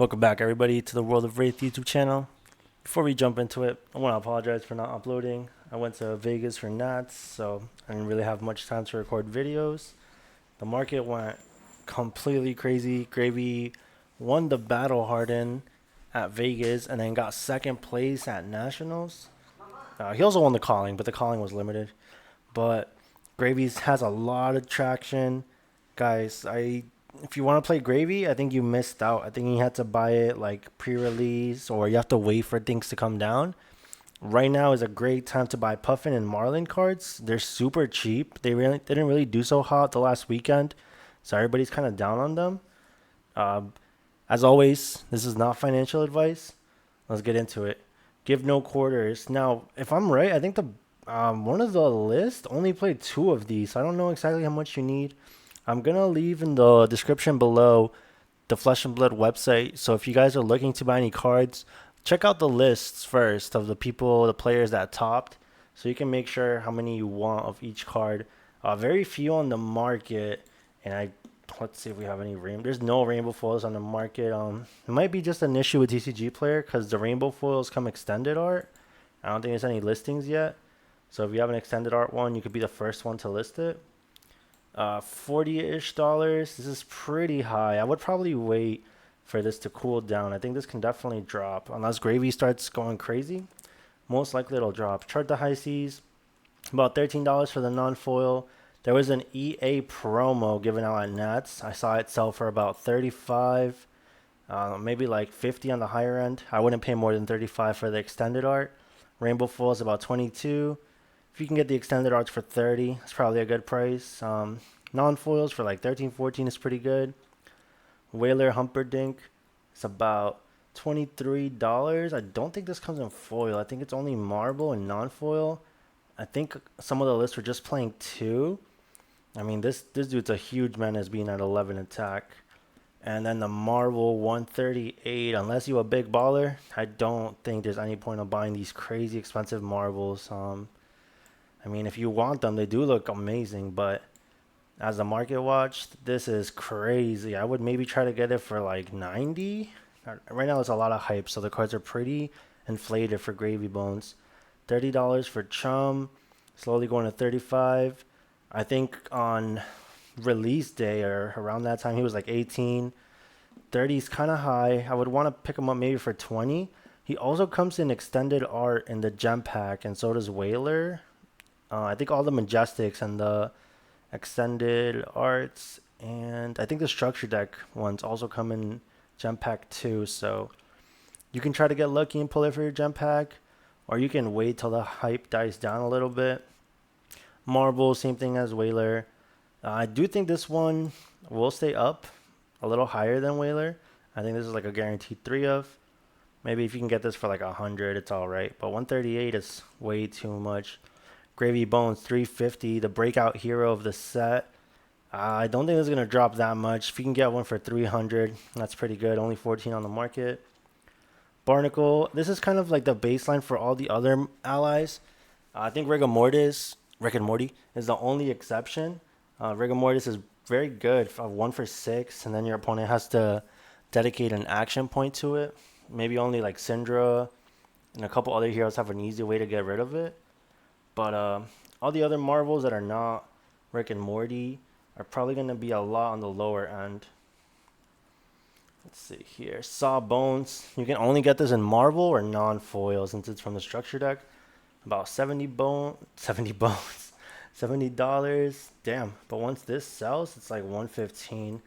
Welcome back, everybody, to the World of Wraith YouTube channel. Before we jump into it, I want to apologize for not uploading. I went to Vegas for Nats, so I didn't really have much time to record videos. The market went completely crazy. Gravy won the Battle Harden at Vegas and then got second place at Nationals. He also won the calling, but the calling was limited. But Gravy's has a lot of traction. Guys, if you want to play Gravy, I think you missed out. I think you had to buy it like pre-release or you have to wait for things to come down. Right now is a great time to buy Puffin and Marlin cards. They're super cheap. They didn't really do so hot the last weekend, so everybody's kind of down on them. Um, as always, this is not financial advice. Let's get into it. Give no quarters. Now, if I'm right, I think the one of the list only played two of these. So I don't know exactly how much you need. I'm gonna leave in the description below the Flesh and Blood website. So if you guys are looking to buy any cards, check out the lists first of the players that topped, so you can make sure how many you want of each card. Very few on the market, and let's see if we have any rainbow. There's no rainbow foils on the market. It might be just an issue with TCG Player because the rainbow foils come extended art. I don't think there's any listings yet. So if you have an extended art one, you could be the first one to list it. 40-ish dollars. This is pretty high. I would probably wait for this to cool down. I think this can definitely drop unless Gravy starts going crazy. Most likely it'll drop. Chart the high seas. About $13 for the non-foil. There was an EA promo given out at Nats. I saw it sell for about 35, maybe like 50 on the higher end. I wouldn't pay more than 35 for the extended art. Rainbow Foil is about 22. If you can get the extended arts for 30, it's probably a good price. Non-foils for like 13, 14 is pretty good. Whaler Humperdinck is about $23. I don't think this comes in foil. I think it's only marble and non-foil. I think some of the lists were just playing two. I mean, this dude's a huge menace being at 11 attack. And then the Marvel 138, unless you're a big baller, I don't think there's any point of buying these crazy expensive marbles. I mean, if you want them, they do look amazing, but as the market watched, this is crazy. I would maybe try to get it for like 90. Right now, it's a lot of hype, so the cards are pretty inflated for Gravy Bones. $30 for Chum, slowly going to 35. I think on release day or around that time, he was like 18. 30 is kind of high. I would want to pick him up maybe for 20. He also comes in extended art in the gem pack, and so does Whaler. I think all the Majestics and the extended arts, and I think the structure deck ones also come in gem pack too. So you can try to get lucky and pull it for your gem pack, or you can wait till the hype dies down a little bit. Marble, same thing as Whaler. I do think this one will stay up a little higher than Whaler. I think this is like a guaranteed 3 of. Maybe if you can get this for like 100, it's all right. But 138 is way too much. Gravy Bones 350, the breakout hero of the set. I don't think it's going to drop that much. If you can get one for 300, that's pretty good. Only 14 on the market. Barnacle, this is kind of like the baseline for all the other allies. I think Rick and Morty is the only exception. Rigor Mortis is very good. 1 for 6, and then your opponent has to dedicate an action point to it. Maybe only like Syndra and a couple other heroes have an easy way to get rid of it. But all the other Marvels that are not Rick and Morty are probably going to be a lot on the lower end. Let's see here. Sawbones. You can only get this in Marvel or non-foil since it's from the structure deck. About 70 bones. $70. Damn. But once this sells, it's like 115.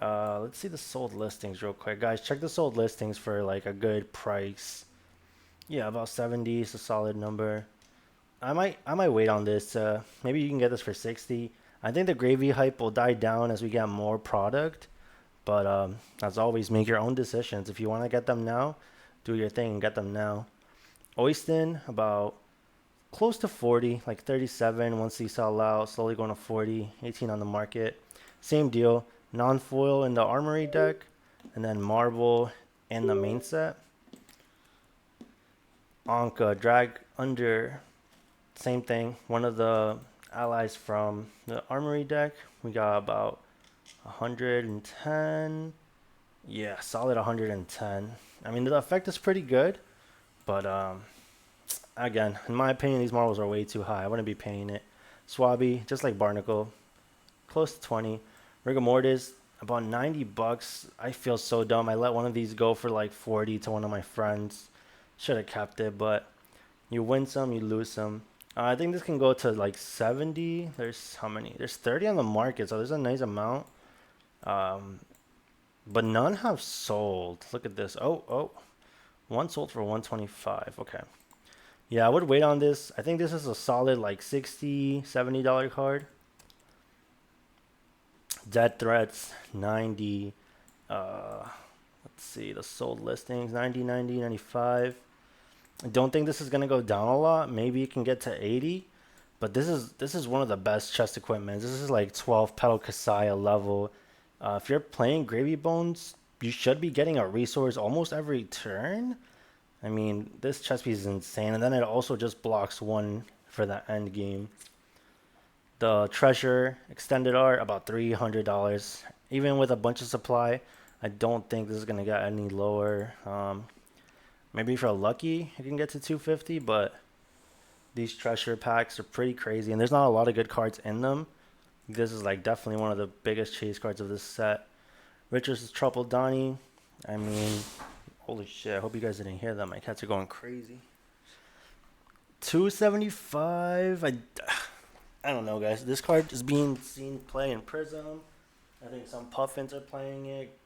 Let's see the sold listings real quick. Guys, check the sold listings for like a good price. Yeah, about 70 is a solid number. I might wait on this. Maybe you can get this for 60. I think the Gravy hype will die down as we get more product. But as always, make your own decisions. If you want to get them now, do your thing and get them now. Oyston, about close to 40, like 37 once these sell out, slowly going to 40, 18 on the market. Same deal, non-foil in the armory deck, and then marble in the main set. Anka, drag under, same thing, one of the allies from the armory deck. We got about 110. Yeah, solid 110. I mean, the effect is pretty good, but again, in my opinion, these marbles are way too high. I wouldn't be paying it. Swabby, just like Barnacle, close to 20. Rigor Mortis, about 90 bucks. I feel so dumb. I let one of these go for like 40 to one of my friends. Should have kept it, but you win some, you lose some. I think this can go to like 70. There's how many? There's 30 on the market, so there's a nice amount. Um, but none have sold. Look at this. Oh, one sold for 125. Okay. Yeah, I would wait on this. I think this is a solid like 60, $70 card. Dead threats 90. Uh, let's see the sold listings 90, 90, 95. I don't think this is gonna go down a lot. Maybe it can get to 80, but this is one of the best chest equipment. This is like 12 pedal Kasaya level. If you're playing Gravy Bones, you should be getting a resource almost every turn. I mean, this chest piece is insane, and then it also just blocks one for the end game. The treasure extended art about $300. Even with a bunch of supply, I don't think this is gonna get any lower. Maybe if you're lucky, you can get to 250, but these treasure packs are pretty crazy, and there's not a lot of good cards in them. This is like definitely one of the biggest chase cards of this set. Richards' Trouble Donnie. I mean, holy shit! I hope you guys didn't hear that. My cats are going crazy. 275. I don't know, guys. This card is being seen play in Prism. I think some Puffins are playing it.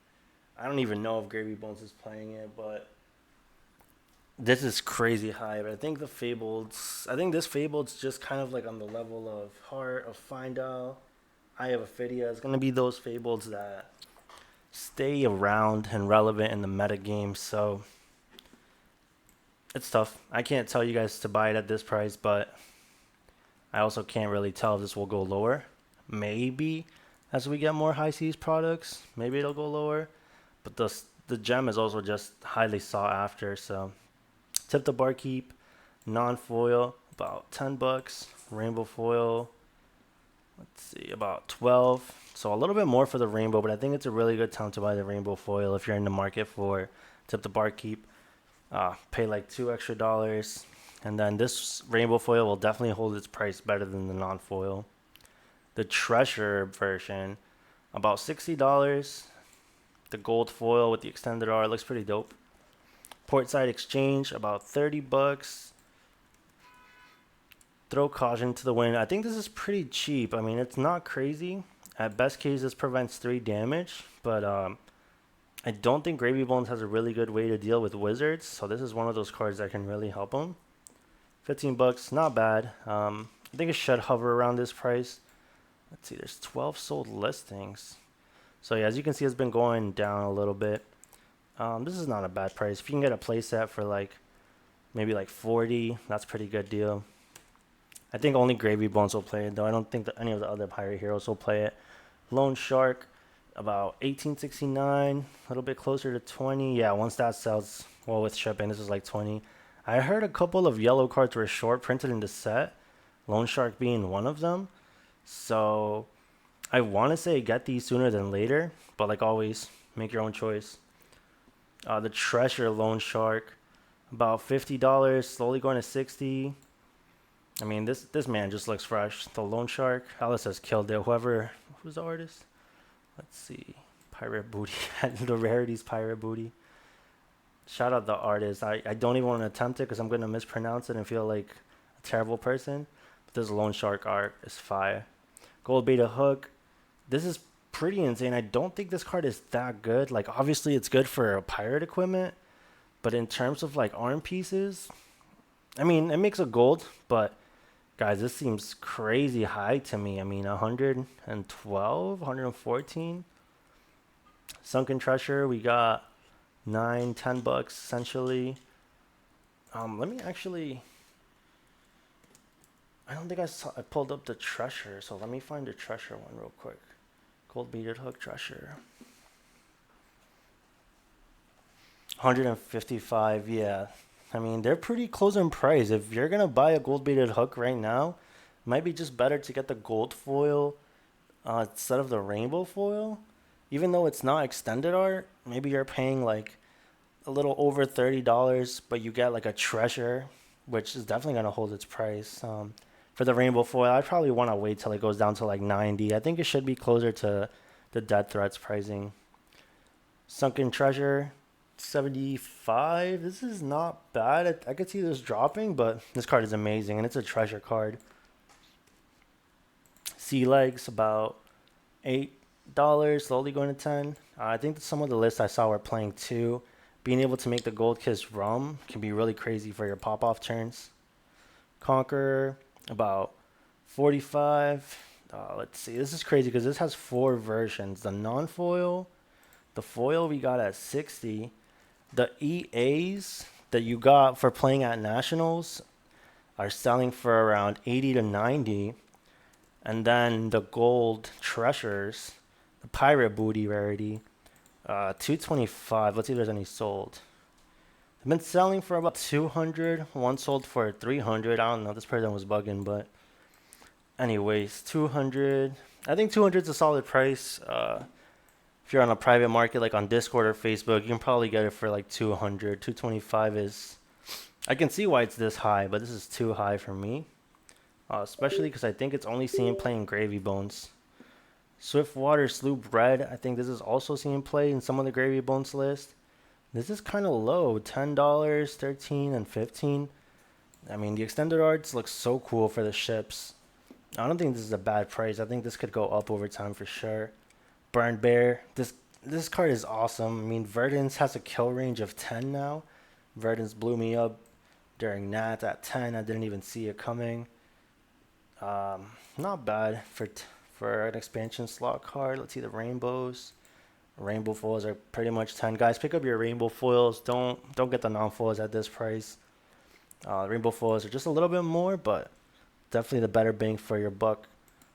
I don't even know if Gravy Bones is playing it, but this is crazy high. But I think the Fableds. I think this Fabled's just kind of like on the level of Heart, of Find Out, Eye of Ophidia. It's gonna be those Fableds that stay around and relevant in the meta game. So it's tough. I can't tell you guys to buy it at this price, but I also can't really tell if this will go lower. Maybe as we get more high seas products, maybe it'll go lower. But the gem is also just highly sought after. So tip the barkeep, non-foil about 10 bucks. Rainbow foil, let's see, about 12. So a little bit more for the rainbow, but I think it's a really good time to buy the rainbow foil if you're in the market for tip the barkeep. Pay like $2 extra. And then this rainbow foil will definitely hold its price better than the non-foil. The treasure version, about $60. The gold foil with the extended R looks pretty dope. Portside exchange, about 30 bucks. Throw caution to the wind. I think this is pretty cheap. I mean, it's not crazy. At best case, this prevents 3 damage, but I don't think Gravy Bones has a really good way to deal with wizards, so this is one of those cards that can really help him. 15 bucks, not bad. I think it should hover around this price. Let's see, there's 12 sold listings. So yeah, as you can see, it's been going down a little bit. This is not a bad price. If you can get a playset for like maybe like 40, that's a pretty good deal. I think only Gravy Bones will play it though. I don't think that any of the other pirate heroes will play it. Lone Shark, about 1869, a little bit closer to 20. Yeah, once that sells, well, with shipping, this is like 20. I heard a couple of yellow cards were short printed in the set, Lone Shark being one of them. So I want to say get these sooner than later, but like always, make your own choice. The Treasure Lone Shark, about $50, slowly going to 60. I mean, this man just looks fresh. The Lone Shark, Alice has killed it. Who's the artist? Let's see. Pirate Booty. The Rarity's Pirate Booty. Shout out the artist. I don't even want to attempt it because I'm going to mispronounce it and feel like a terrible person. But this Lone Shark art is fire. Gold Beta Hook. This is pretty insane. I don't think this card is that good. Like, obviously, it's good for pirate equipment. But in terms of, like, arm pieces, I mean, it makes a gold. But, guys, this seems crazy high to me. I mean, 112, 114. Sunken Treasure, we got 9, 10 bucks, essentially. Let me actually... I don't think I pulled up the treasure, so let me find the treasure one real quick. Gold beaded hook treasure. 155, yeah. I mean, they're pretty close in price. If you're gonna buy a gold beaded hook right now, it might be just better to get the gold foil instead of the rainbow foil. Even though it's not extended art, maybe you're paying like a little over $30, but you get like a treasure, which is definitely gonna hold its price. For the rainbow foil, I'd probably want to wait till it goes down to like 90. I think it should be closer to the dead threats pricing. Sunken treasure, 75. This is not bad. I could see this dropping, but this card is amazing and it's a treasure card. Sea legs, about $8, slowly going to 10. I think that some of the lists I saw were playing too. Being able to make the Gold Kiss rum can be really crazy for your pop off turns. Conqueror, about 45. Let's see. This is crazy because this has four versions. The non foil, the foil we got at 60. The EAs that you got for playing at Nationals are selling for around 80 to 90. And then the gold treasures, the pirate booty rarity, 225. Let's see if there's any sold. They've been selling for about 200. One sold for 300. I don't know. This person was bugging, but anyways, 200. I think 200 is a solid price. If you're on a private market like on Discord or Facebook, you can probably get it for like 200. 225 is. I can see why it's this high, but this is too high for me. Especially because I think it's only seen play in Gravy Bones. Swiftwater Sloop Red, I think this is also seen play in some of the Gravy Bones list. This is kind of low, $10, 13, and 15. I mean, the extended arts look so cool for the ships. I don't think this is a bad price. I think this could go up over time for sure. Burned Bear, this card is awesome. I mean, Verdance has a kill range of 10 now. Verdance blew me up during Nat at 10. I didn't even see it coming. Not bad for an expansion slot card. Let's see the rainbows. Rainbow foils are pretty much 10. Guys, pick up your rainbow foils. Don't get the non-foils at this price. Rainbow foils are just a little bit more, but definitely the better bang for your buck.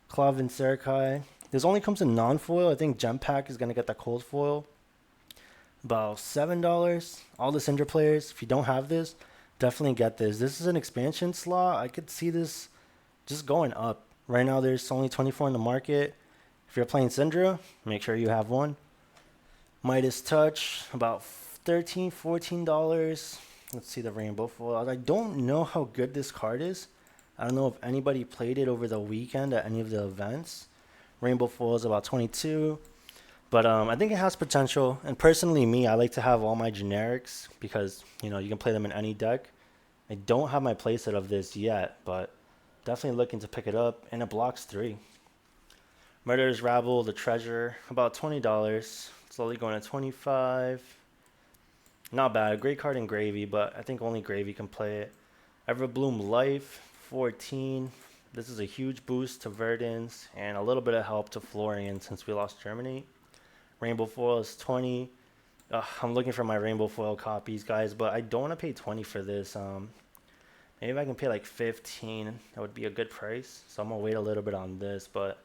Clav and Serkai. This only comes in non-foil. I think Gem Pack is gonna get the cold foil. About $7. All the Cinder players, if you don't have this, definitely get this. This is an expansion slot. I could see this just going up. Right now, there's only 24 in the market. If you're playing Syndra, make sure you have one. Midas Touch, about $13, $14. Let's see the rainbow foil. I don't know how good this card is. I don't know if anybody played it over the weekend at any of the events. Rainbow foil is about 22. But I think it has potential. And personally, me, I like to have all my generics because, you can play them in any deck. I don't have my playset of this yet, but definitely looking to pick it up. And it blocks 3. Murderer's Rabble, the treasure, about $20. Slowly going to 25. Not bad. Great card in Gravy, but I think only Gravy can play it. Everbloom Life, 14. This is a huge boost to Verdance and a little bit of help to Florian since we lost Germany. Rainbow Foil is 20. I'm looking for my Rainbow Foil copies, guys, but I don't want to pay 20 for this. Maybe if I can pay like 15, that would be a good price. So I'm going to wait a little bit on this, but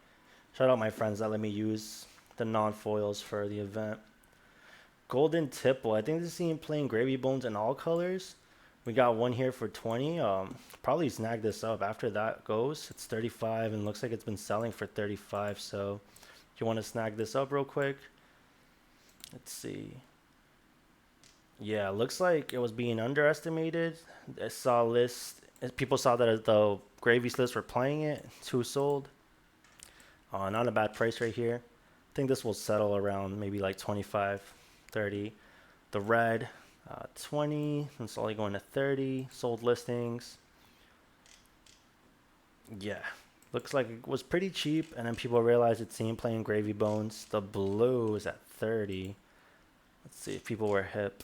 shout out my friends that let me use the non-foils for the event. Golden Tipple. I think this is seen playing Gravy Bones in all colors. We got one here for 20. Probably snag this up. After that goes, it's 35 and looks like it's been selling for 35. So if you want to snag this up real quick. Let's see. Yeah, looks like it was being underestimated. I saw list. People saw that the Gravy's list were playing it. 2 sold. Not a bad price right here. I think this will settle around maybe like 25, 30. The red, 20. It's only going to 30. Sold listings. Yeah. Looks like it was pretty cheap, and then people realized it's seen playing Gravy Bones. The blue is at 30. Let's see if people were hip.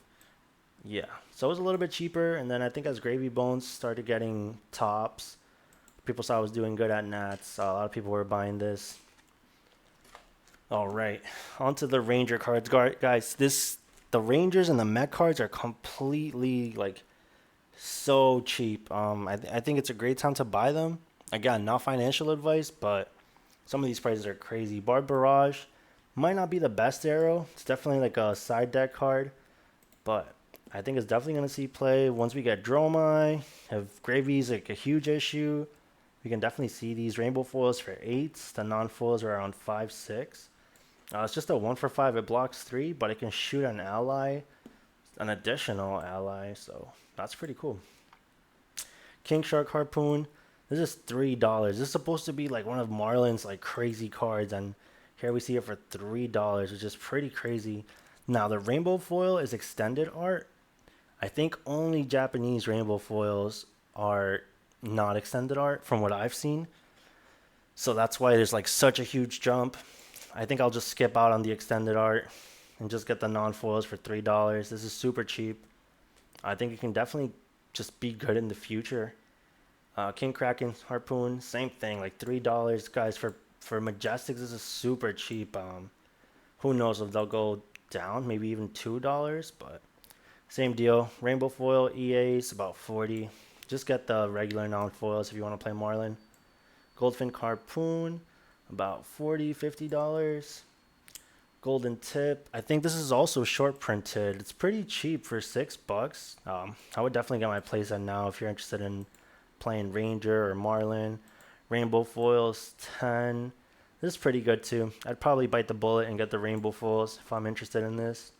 Yeah, so it was a little bit cheaper, and then I think as Gravy Bones started getting tops, people saw I was doing good at Nats. A lot of people were buying this. All right, onto the Ranger cards, guys. The Rangers and the Mech cards are completely like so cheap. I think it's a great time to buy them. Again, not financial advice, but some of these prices are crazy. Bard Barrage might not be the best arrow. It's definitely like a side deck card, but I think it's definitely going to see play once we get Dromai. If Gravy's like a huge issue, we can definitely see these rainbow foils for 8s. The non-foils are around 5, 6. It's just a 1 for 5. It blocks 3, but it can shoot an ally, an additional ally. So that's pretty cool. King Shark Harpoon. This is $3. This is supposed to be like one of Marlin's like crazy cards, and here we see it for $3, which is pretty crazy. Now the rainbow foil is extended art. I think only Japanese rainbow foils are not extended art from what I've seen. So that's why there's like such a huge jump. I think I'll just skip out on the extended art and just get the non-foils for $3. This is super cheap. I think it can definitely just be good in the future. King Kraken Harpoon, same thing, like $3, guys. For Majestics, this is super cheap. Who knows if they'll go down, maybe even $2, but same deal. Rainbow foil EA's about 40. Just get the regular non-foils if you want to play Marlin. Goldfin Harpoon, about $40, $50. Golden Tip. I think this is also short printed. It's pretty cheap for $6. I would definitely get my playset now if you're interested in playing Ranger or Marlin. Rainbow foils 10. This is pretty good too. I'd probably bite the bullet and get the rainbow foils if I'm interested in this.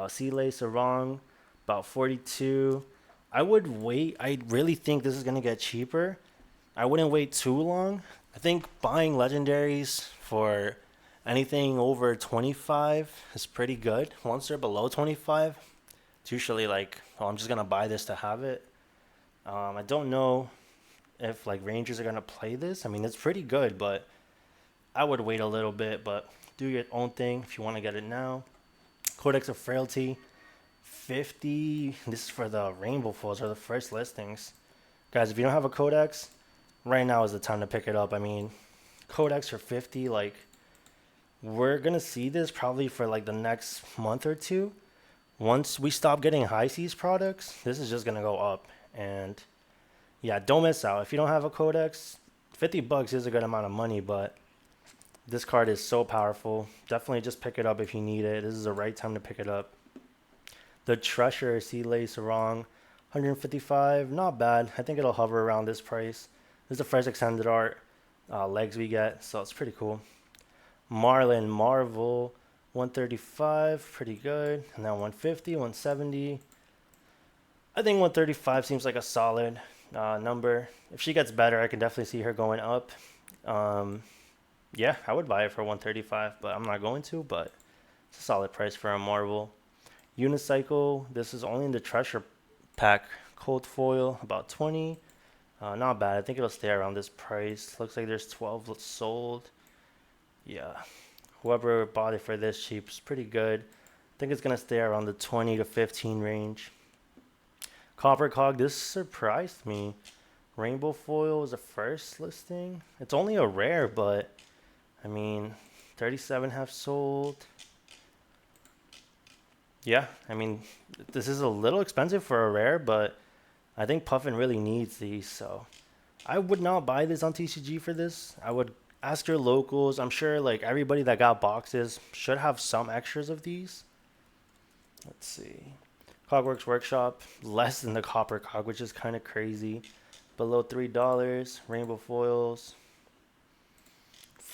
Sea Lace Sarong, about 42. I would wait. I really think this is gonna get cheaper. I wouldn't wait too long. I think buying legendaries for anything over 25 is pretty good. Once they're below 25, it's usually like, oh, I'm just gonna buy this to have it. I don't know if like Rangers are gonna play this. I mean, it's pretty good, but I would wait a little bit. But do your own thing if you want to get it now. Codex of Frailty, 50. This is for the rainbow foils or the first listings, guys. If you don't have a codex, right now is the time to pick it up. I mean, codex for 50, like we're gonna see this probably for like the next month or two. Once we stop getting high seas products, this is just gonna go up. And yeah, don't miss out. If you don't have a codex, $50 is a good amount of money, but this card is so powerful. Definitely just pick it up if you need it. This is the right time to pick it up. The Treasure Sea Lace Sarong, 155, not bad. I think it'll hover around this price. This is the first extended art legs we get, so it's pretty cool. Marlin Marvel, 135, pretty good. And then 150, 170. I think 135 seems like a solid number. If she gets better, I can definitely see her going up. Yeah, I would buy it for 135, but I'm not going to. But it's a solid price for a Marvel. Unicycle, this is only in the treasure pack. Cold foil, about 20. Not bad. I think it'll stay around this price. Looks like there's 12 sold. Yeah, whoever bought it for this cheap is pretty good. I think it's gonna stay around the 20 to 15 range. Copper Cog, this surprised me. Rainbow foil was the first listing. It's only a rare, but I mean, 37 have sold. Yeah, I mean, this is a little expensive for a rare, but I think Puffin really needs these, so I would not buy this on TCG for this. I would ask your locals. I'm sure like everybody that got boxes should have some extras of these. Let's see. Cogworks Workshop, less than the Copper Cog, which is kind of crazy. Below $3. Rainbow foils,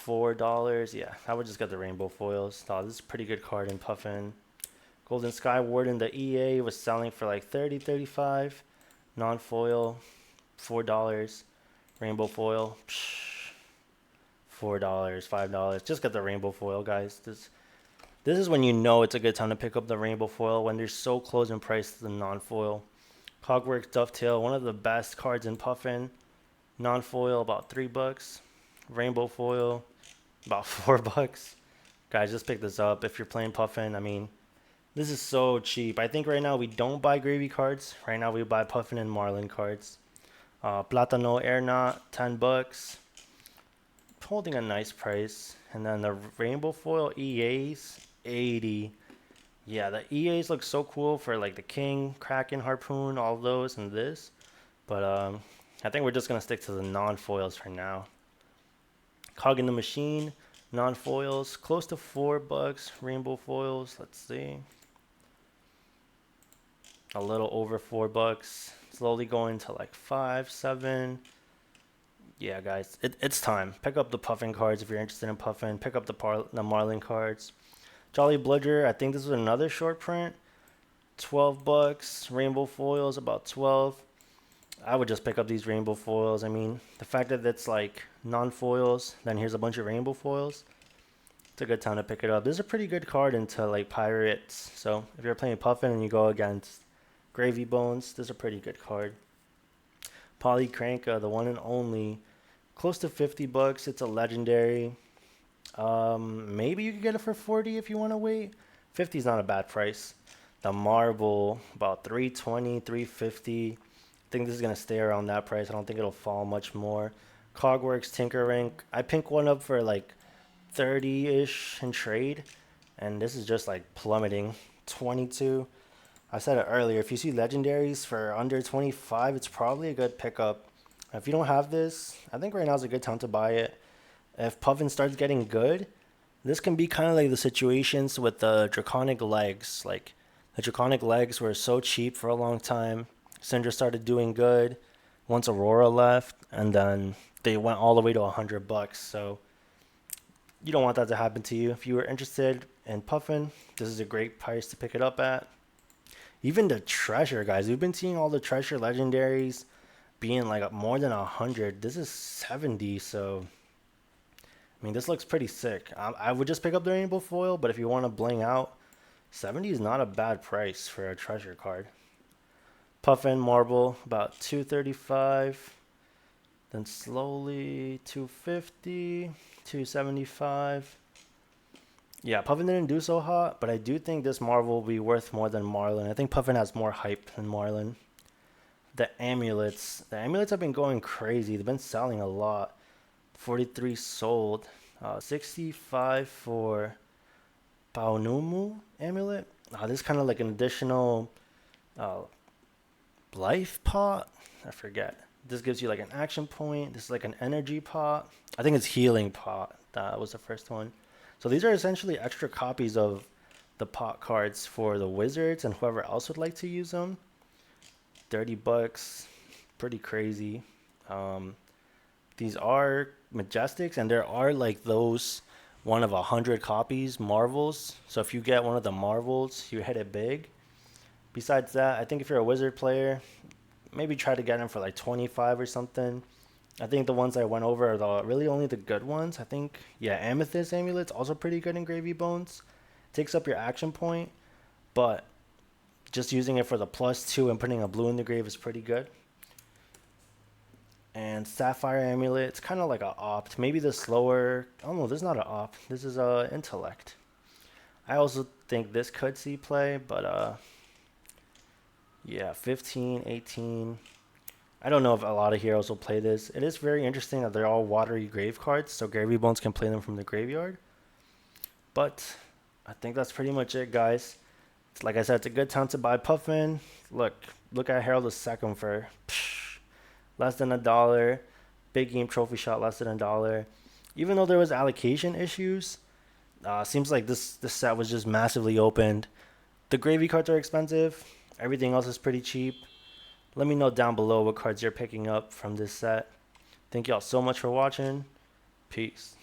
$4. Yeah, I would just get the rainbow foils. Oh, this is a pretty good card in Puffin. Golden Sky Warden, the EA was selling for like 30, 35. Non-foil, $4. Rainbow foil, $4, $5. Just get the rainbow foil, guys. This is when you know it's a good time to pick up the rainbow foil, when they're so close in price to the non-foil. Cogworks Dovetail, one of the best cards in Puffin. Non-foil, about $3. Rainbow foil, about $4. Guys, just pick this up if you're playing Puffin. I mean, this is so cheap. I think right now we don't buy gravy cards. Right now we buy Puffin and Marlin cards. Platano Airnaut, $10. Holding a nice price. And then the rainbow foil EAs, 80. Yeah, the EAs look so cool for like the King, Kraken, Harpoon, all those, and this. But I think we're just gonna stick to the non-foils for now. Cog in the Machine, non-foils, close to $4. Rainbow foils, let's see. A little over $4. Slowly going to like 5, 7. Yeah, guys, it's time. Pick up the Puffin cards if you're interested in Puffin. Pick up the Marlin cards. Jolly Bludger, I think this was another short print. 12 bucks. Rainbow foils, about 12. I would just pick up these rainbow foils. I mean, the fact that it's like non-foils, then here's a bunch of rainbow foils. It's a good time to pick it up. This is a pretty good card into like Pirates. So if you're playing Puffin and you go against Gravy Bones, this is a pretty good card. Polycranka, the one and only, close to 50 bucks. It's a legendary. Maybe you could get it for 40 if you want to wait. 50 is not a bad price. The marble, about 320, 350. I think this is going to stay around that price. I don't think it'll fall much more. Cogworks, Tinkerink. I pick one up for like 30-ish in trade. And this is just like plummeting. 22. I said it earlier. If you see legendaries for under 25, it's probably a good pickup. If you don't have this, I think right now is a good time to buy it. If Puffin starts getting good, this can be kind of like the situations with the Draconic Legs. Like, the Draconic Legs were so cheap for a long time. Syndra started doing good once Aurora left, and then they went all the way to 100 bucks. So, you don't want that to happen to you. If you were interested in Puffin, this is a great price to pick it up at. Even the Treasure, guys. We've been seeing all the Treasure legendaries being like more than 100. This is 70, so I mean, this looks pretty sick. I would just pick up the rainbow foil, but if you want to bling out, 70 is not a bad price for a treasure card. Puffin marble, about 235. Then slowly 250, 275. Yeah, Puffin didn't do so hot, but I do think this marble will be worth more than Marlin. I think Puffin has more hype than Marlin. The amulets. The amulets have been going crazy. They've been selling a lot. 43 sold. 65 for Paunumu amulet. This is kind of like an additional uh, life pot. I forget. This gives you like an action point. This is like an energy pot. I think it's healing pot. That was the first one. So these are essentially extra copies of the pot cards for the wizards and whoever else would like to use them. 30 bucks. Pretty crazy. These are majestics, and there are like those one of 100 copies marvels. So if you get one of the marvels, you hit it big. Besides that, I think if you're a wizard player, maybe try to get them for like 25 or something. I think the ones I went over are really only the good ones. I think, yeah, Amethyst Amulet's also pretty good in Gravy Bones. Takes up your action point, but just using it for the +2 and putting a blue in the grave is pretty good. And Sapphire Amulet, it's kind of like a opt. Maybe the slower. Oh no, this is not an opt. This is a intellect. I also think this could see play, but yeah, 15, 18. I don't know if a lot of heroes will play this. It is very interesting that they're all watery grave cards, so Gravy Bones can play them from the graveyard. But I think that's pretty much it, guys. It's, like I said, it's a good time to buy Puffin. Look at Herald II for less than $1. Big Game Trophy Shot less than $1. Even though there was allocation issues, seems like this set was just massively opened. The gravy cards are expensive. Everything else is pretty cheap. Let me know down below what cards you're picking up from this set. Thank y'all so much for watching. Peace.